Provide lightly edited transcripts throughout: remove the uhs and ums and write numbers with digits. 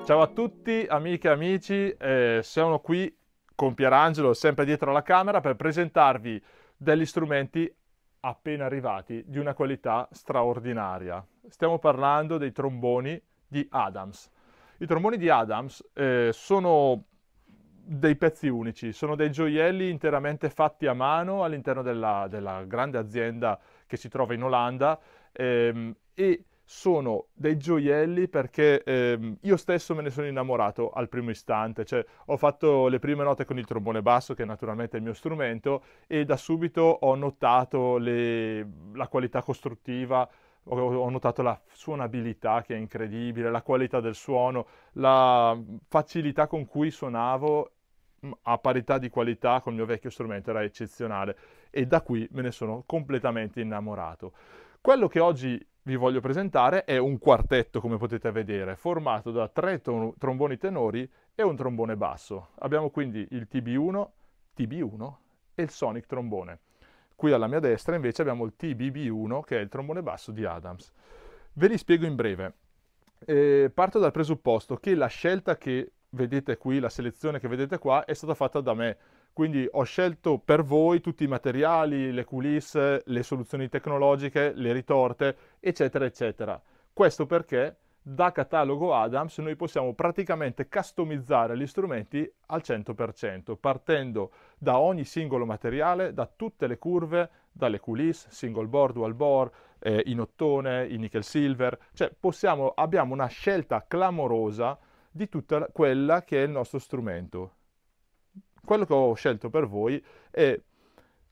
Ciao a tutti, amiche e amici, sono qui con Pierangelo, sempre dietro la camera, per presentarvi degli strumenti appena arrivati di una qualità straordinaria. Stiamo parlando dei tromboni di Adams. I tromboni di Adams sono dei pezzi unici, sono dei gioielli interamente fatti a mano all'interno della grande azienda che si trova in Olanda, e sono dei gioielli perché io stesso me ne sono innamorato al primo istante, cioè ho fatto le prime note con il trombone basso, che naturalmente è il mio strumento, e da subito ho notato la qualità costruttiva, ho notato la suonabilità che è incredibile, la qualità del suono, la facilità con cui suonavo a parità di qualità col mio vecchio strumento era eccezionale, e da qui me ne sono completamente innamorato. Quello che oggi vi voglio presentare è un quartetto, come potete vedere, formato da tre tromboni tenori e un trombone basso. Abbiamo quindi il TB1 e il Sonic trombone. Qui alla mia destra invece abbiamo il TBB1, che è il trombone basso di Adams. Ve li spiego in breve. Parto dal presupposto che la scelta che vedete qui, la selezione che vedete qua, è stata fatta da me. Quindi ho scelto per voi tutti i materiali, le coulisse, le soluzioni tecnologiche, le ritorte, eccetera, eccetera. Questo perché da catalogo Adams noi possiamo praticamente customizzare gli strumenti al 100%, partendo da ogni singolo materiale, da tutte le curve, dalle coulisse, single bore, dual bore, in ottone, in nickel silver, cioè abbiamo una scelta clamorosa di tutta quella che è il nostro strumento. Quello che ho scelto per voi è,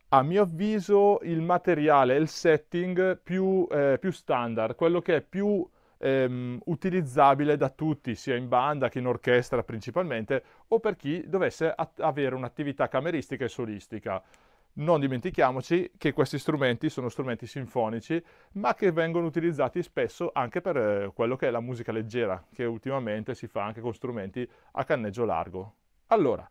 a mio avviso, il materiale, il setting più standard, quello che è più utilizzabile da tutti, sia in banda che in orchestra principalmente, o per chi dovesse avere un'attività cameristica e solistica. Non dimentichiamoci che questi strumenti sono strumenti sinfonici, ma che vengono utilizzati spesso anche per quello che è la musica leggera, che ultimamente si fa anche con strumenti a canneggio largo. Allora,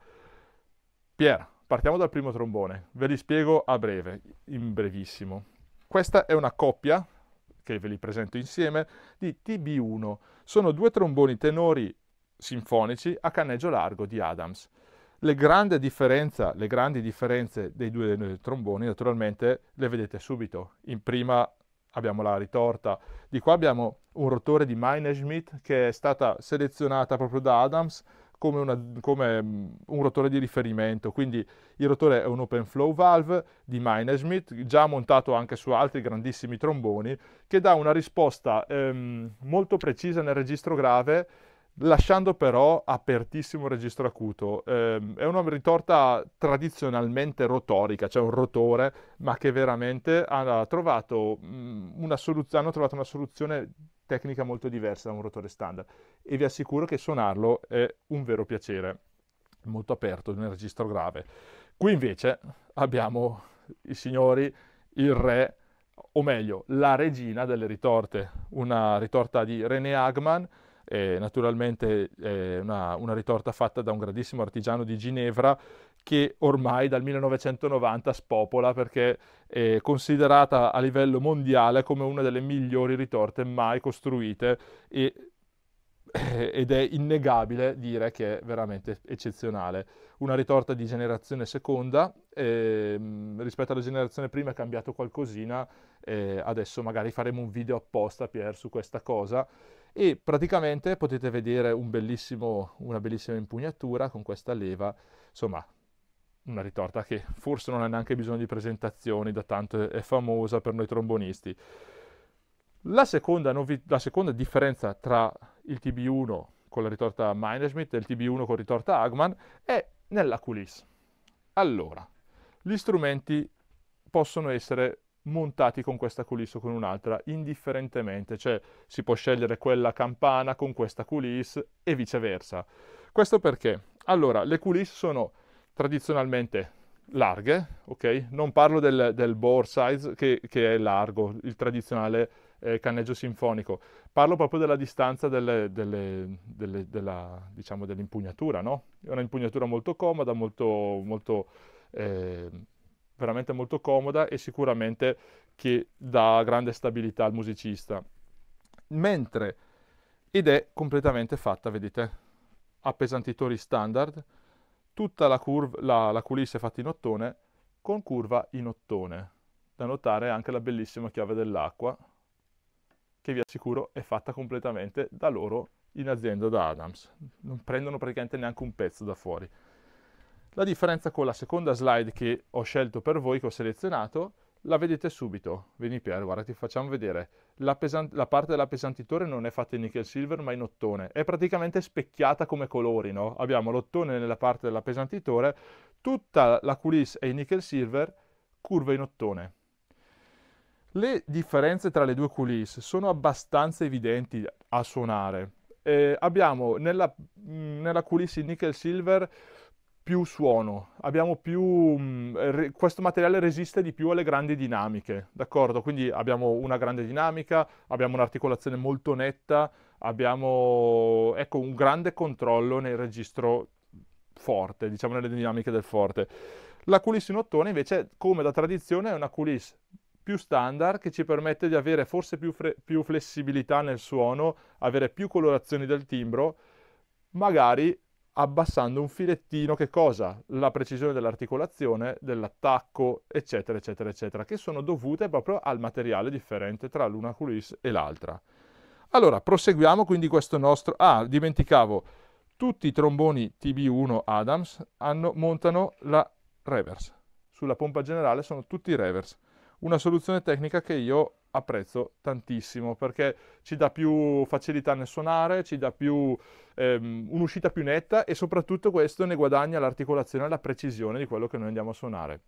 Pier, partiamo dal primo trombone, ve li spiego a breve, in brevissimo. Questa è una coppia, che ve li presento insieme, di TB1. Sono due tromboni tenori sinfonici a canneggio largo di Adams. Le grandi differenze dei due tromboni, naturalmente, le vedete subito. In prima abbiamo la ritorta, di qua abbiamo un rotore di Meineschmidt che è stata selezionata proprio da Adams come un rotore di riferimento, quindi il rotore è un open flow valve di Meineschmidt, già montato anche su altri grandissimi tromboni, che dà una risposta molto precisa nel registro grave, lasciando però apertissimo il registro acuto. È una ritorta tradizionalmente rotorica, cioè un rotore, ma che veramente hanno trovato una soluzione tecnica molto diversa da un rotore standard, e vi assicuro che suonarlo è un vero piacere, molto aperto nel registro grave. Qui invece abbiamo i signori, il re, o meglio, la regina delle ritorte, una ritorta di René Hagman, naturalmente una ritorta fatta da un grandissimo artigiano di Ginevra, che ormai dal 1990 spopola perché è considerata a livello mondiale come una delle migliori ritorte mai costruite, ed è innegabile dire che è veramente eccezionale. Una ritorta di generazione seconda, rispetto alla generazione prima è cambiato qualcosina, adesso magari faremo un video apposta, Pier, su questa cosa, e praticamente potete vedere una bellissima impugnatura con questa leva, insomma una ritorta che forse non ha neanche bisogno di presentazioni, da tanto è famosa per noi trombonisti. La seconda differenza tra il TB1 con la ritorta Meineschmidt e il TB1 con ritorta Hagman è nella coulisse. Allora, gli strumenti possono essere montati con questa coulisse o con un'altra, indifferentemente, cioè si può scegliere quella campana con questa coulisse e viceversa. Questo perché? Allora, le coulisse sono tradizionalmente larghe, ok? Non parlo del bore size che è largo, il tradizionale canneggio sinfonico. Parlo proprio della distanza diciamo, dell'impugnatura, no? È un'impugnatura molto comoda, eh, veramente molto comoda, e sicuramente che dà grande stabilità al musicista. Mentre ed è completamente fatta, vedete, appesantitori standard, tutta la coulisse è fatta in ottone, con curva in ottone. Da notare anche la bellissima chiave dell'acqua, che vi assicuro è fatta completamente da loro in azienda da Adams. Non prendono praticamente neanche un pezzo da fuori. La differenza con la seconda slide che ho scelto per voi, che ho selezionato, la vedete subito. Vieni Pier, guarda, ti facciamo vedere. La parte dell'appesantitore non è fatta in nickel silver ma in ottone. È praticamente specchiata come colori, no? Abbiamo l'ottone nella parte dell'appesantitore, tutta la coulisse è in nickel silver, curva in ottone. Le differenze tra le due coulisse sono abbastanza evidenti a suonare. Abbiamo nella coulisse in nickel silver più suono, abbiamo questo materiale resiste di più alle grandi dinamiche, d'accordo? Quindi abbiamo una grande dinamica, abbiamo un'articolazione molto netta, abbiamo ecco, un grande controllo nel registro forte, diciamo nelle dinamiche del forte. La coulisse in ottone invece, come da tradizione, è una coulisse più standard che ci permette di avere forse più flessibilità nel suono, avere più colorazioni del timbro, magari abbassando un filettino, che cosa? La precisione dell'articolazione, dell'attacco, eccetera, eccetera, eccetera, che sono dovute proprio al materiale differente tra l'una coulisse e l'altra. Allora, proseguiamo quindi questo nostro... Ah, dimenticavo, tutti i tromboni TB1 Adams montano la reverse. Sulla pompa generale sono tutti reverse. Una soluzione tecnica che io apprezzo tantissimo perché ci dà più facilità nel suonare, ci dà un'uscita più netta e soprattutto questo ne guadagna l'articolazione e la precisione di quello che noi andiamo a suonare.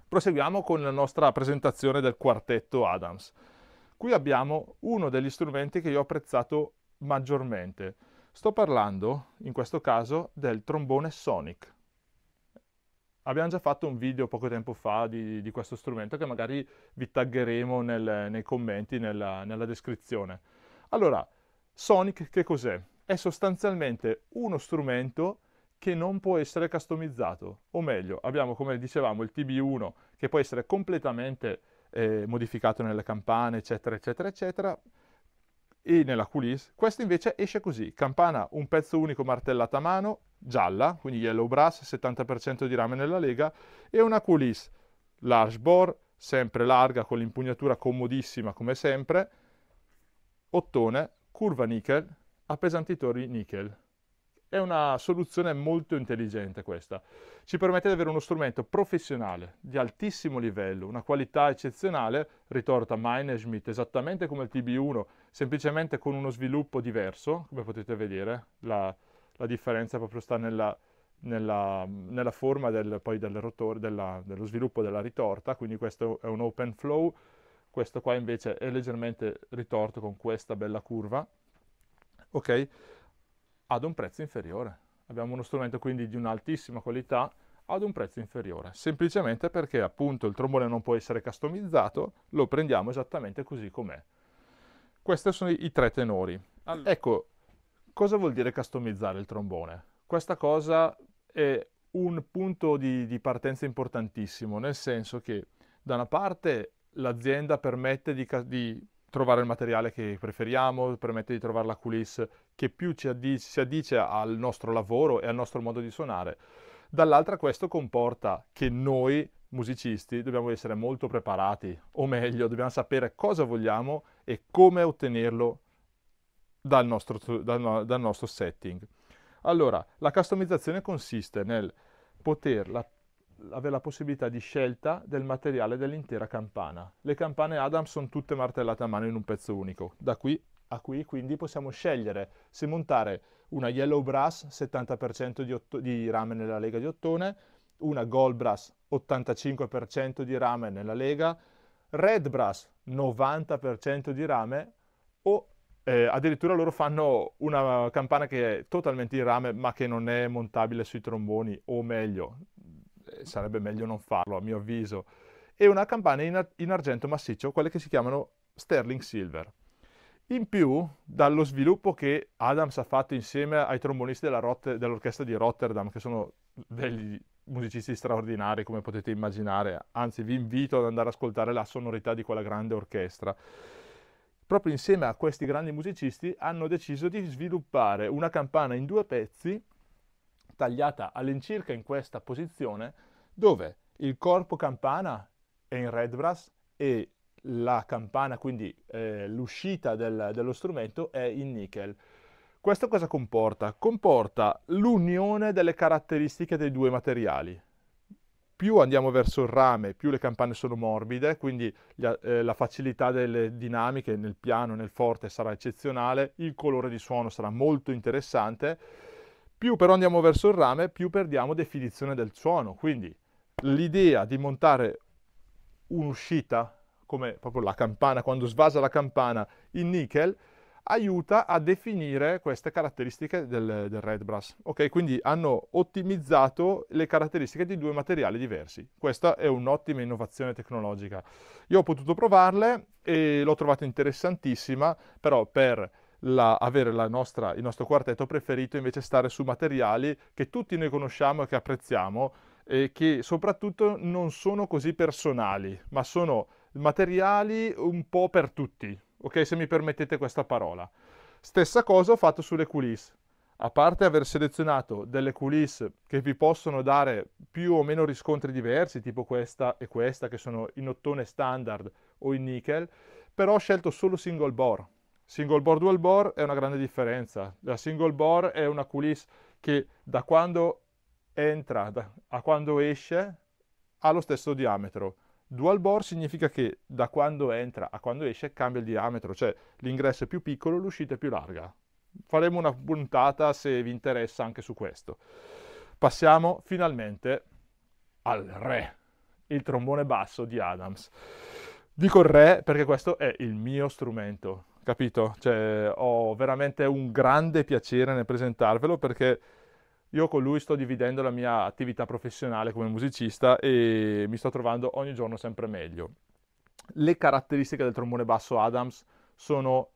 Proseguiamo con la nostra presentazione del quartetto Adams. Qui abbiamo uno degli strumenti che io ho apprezzato maggiormente. Sto parlando, in questo caso, del trombone Sonic. Abbiamo già fatto un video poco tempo fa di questo strumento che magari vi taggeremo nei commenti, nella descrizione. Allora, Sonic che cos'è? È sostanzialmente uno strumento che non può essere customizzato, o meglio, abbiamo come dicevamo il TB1 che può essere completamente modificato nelle campane, eccetera, eccetera, eccetera, e nella coulisse. Questo invece esce così, campana un pezzo unico martellata a mano, gialla, quindi yellow brass, 70% di rame nella lega, e una coulisse large bore, sempre larga, con l'impugnatura comodissima come sempre, ottone, curva nickel, appesantitori nickel. È una soluzione molto intelligente questa. Ci permette di avere uno strumento professionale, di altissimo livello, una qualità eccezionale, ritorta Meineschmidt esattamente come il TB1, semplicemente con uno sviluppo diverso, come potete vedere. La differenza proprio sta nella forma dello sviluppo della ritorta, quindi questo è un open flow, questo qua invece è leggermente ritorto con questa bella curva, ok? Ad un prezzo inferiore. Abbiamo uno strumento quindi di un'altissima qualità ad un prezzo inferiore, semplicemente perché appunto il trombone non può essere customizzato, lo prendiamo esattamente così com'è. Questi sono i tre tenori. Ecco, cosa vuol dire customizzare il trombone? Questa cosa è un punto di partenza importantissimo, nel senso che da una parte l'azienda permette di trovare il materiale che preferiamo, permette di trovare la coulisse che più si addice al nostro lavoro e al nostro modo di suonare. Dall'altra questo comporta che noi musicisti dobbiamo essere molto preparati, o meglio, dobbiamo sapere cosa vogliamo e come ottenerlo dal nostro setting. Allora, la customizzazione consiste nel avere la possibilità di scelta del materiale dell'intera campana. Le campane Adams sono tutte martellate a mano in un pezzo unico. Da qui a qui quindi possiamo scegliere se montare una yellow brass 70% di rame nella lega di ottone, una gold brass 85% di rame nella lega, red brass 90% di rame o addirittura loro fanno una campana che è totalmente in rame ma che non è montabile sui tromboni, o meglio, sarebbe meglio non farlo a mio avviso, e una campana in argento massiccio, quelle che si chiamano sterling silver. In più, dallo sviluppo che Adams ha fatto insieme ai trombonisti dell'orchestra di Rotterdam, che sono degli musicisti straordinari, come potete immaginare, anzi vi invito ad andare ad ascoltare la sonorità di quella grande orchestra. proprio insieme a questi grandi musicisti, hanno deciso di sviluppare una campana in 2 pezzi, tagliata all'incirca in questa posizione, dove il corpo campana è in red brass e la campana, quindi l'uscita dello strumento, è in nickel. Questo cosa comporta? Comporta l'unione delle caratteristiche dei 2 materiali. Più andiamo verso il rame, più le campane sono morbide, quindi la facilità delle dinamiche nel piano e nel forte sarà eccezionale, il colore di suono sarà molto interessante. Più però andiamo verso il rame, più perdiamo definizione del suono. Quindi l'idea di montare un'uscita, come proprio la campana, quando svasa la campana in nickel, aiuta a definire queste caratteristiche del red brass. Ok, quindi hanno ottimizzato le caratteristiche di 2 materiali diversi. Questa è un'ottima innovazione tecnologica. Io ho potuto provarle e l'ho trovata interessantissima, però per avere il nostro quartetto preferito invece stare su materiali che tutti noi conosciamo e che apprezziamo e che soprattutto non sono così personali, ma sono materiali un po' per tutti, ok? Se mi permettete questa parola. Stessa cosa ho fatto sulle coulisse. A parte aver selezionato delle coulisse che vi possono dare più o meno riscontri diversi, tipo questa e questa, che sono in ottone standard o in nickel, però ho scelto solo single bore. Single bore, dual bore è una grande differenza. La single bore è una coulisse che da quando entra a quando esce ha lo stesso diametro. Dual bore significa che da quando entra a quando esce cambia il diametro, cioè l'ingresso è più piccolo, l'uscita è più larga. Faremo una puntata se vi interessa anche su questo. Passiamo finalmente al re, il trombone basso di Adams. Dico il re perché questo è il mio strumento, capito? Cioè, ho veramente un grande piacere nel presentarvelo perché io con lui sto dividendo la mia attività professionale come musicista e mi sto trovando ogni giorno sempre meglio. Le caratteristiche del trombone basso Adams sono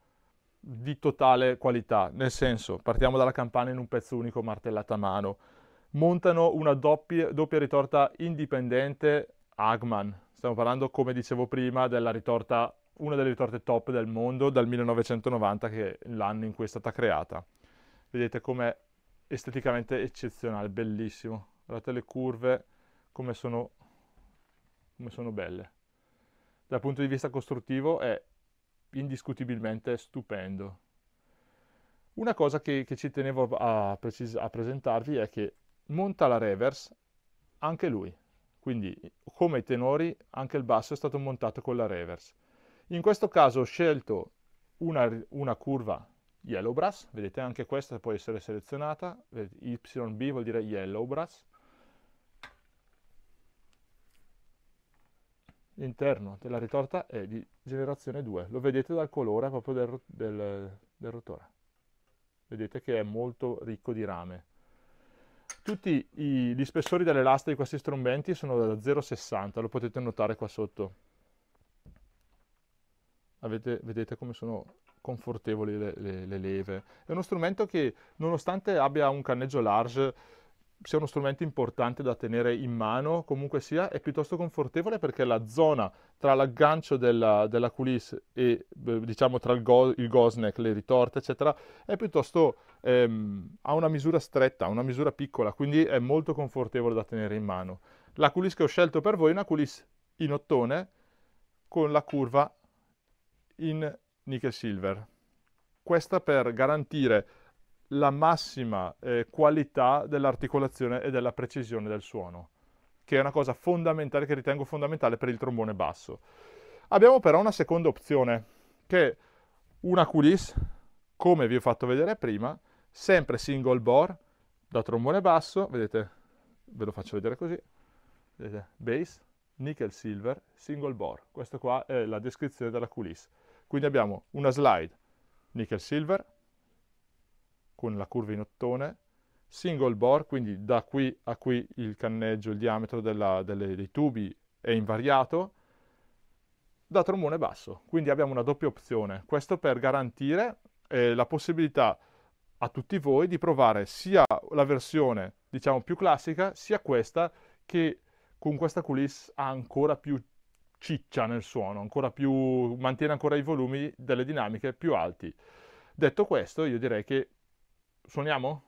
di totale qualità, nel senso, partiamo dalla campana in un pezzo unico martellata a mano, montano una doppia ritorta indipendente Hagman, stiamo parlando, come dicevo prima, della ritorta, una delle ritorte top del mondo dal 1990, che è l'anno in cui è stata creata. Vedete com'è esteticamente eccezionale, bellissimo. Guardate le curve, come sono belle. Dal punto di vista costruttivo è indiscutibilmente stupendo. Una cosa che ci tenevo a presentarvi è che monta la reverse anche lui. Quindi, come i tenori, anche il basso è stato montato con la reverse. In questo caso ho scelto una curva yellow brass, vedete anche questa può essere selezionata, YB vuol dire yellow brass. L'interno della ritorta è di generazione 2, lo vedete dal colore proprio del rotore. Vedete che è molto ricco di rame. Tutti gli spessori delle lastre di questi strumenti sono da 0,60, lo potete notare qua sotto. Vedete come sono confortevoli le leve. È uno strumento che, nonostante abbia un canneggio large, sia uno strumento importante da tenere in mano, comunque sia, è piuttosto confortevole perché la zona tra l'aggancio della coulisse e diciamo tra il gosneck, le ritorte, eccetera, è piuttosto ha una misura stretta, una misura piccola, quindi è molto confortevole da tenere in mano. La coulisse che ho scelto per voi è una coulisse in ottone con la curva in nickel silver. Questa per garantire la massima qualità dell'articolazione e della precisione del suono, che è una cosa fondamentale, che ritengo fondamentale per il trombone basso. Abbiamo però una seconda opzione, che è una coulisse, come vi ho fatto vedere prima, sempre single bore, da trombone basso, vedete, ve lo faccio vedere così, vedete, bass, nickel silver, single bore. Questa qua è la descrizione della coulisse. Quindi abbiamo una slide nickel silver, con la curva in ottone, single bore, quindi da qui a qui il canneggio, il diametro dei tubi è invariato, da trombone basso. Quindi abbiamo una doppia opzione. Questo per garantire la possibilità a tutti voi di provare sia la versione, diciamo, più classica, sia questa che con questa coulisse ha ancora più ciccia nel suono, ancora più, mantiene ancora i volumi delle dinamiche più alti. Detto questo, io direi che suoniamo?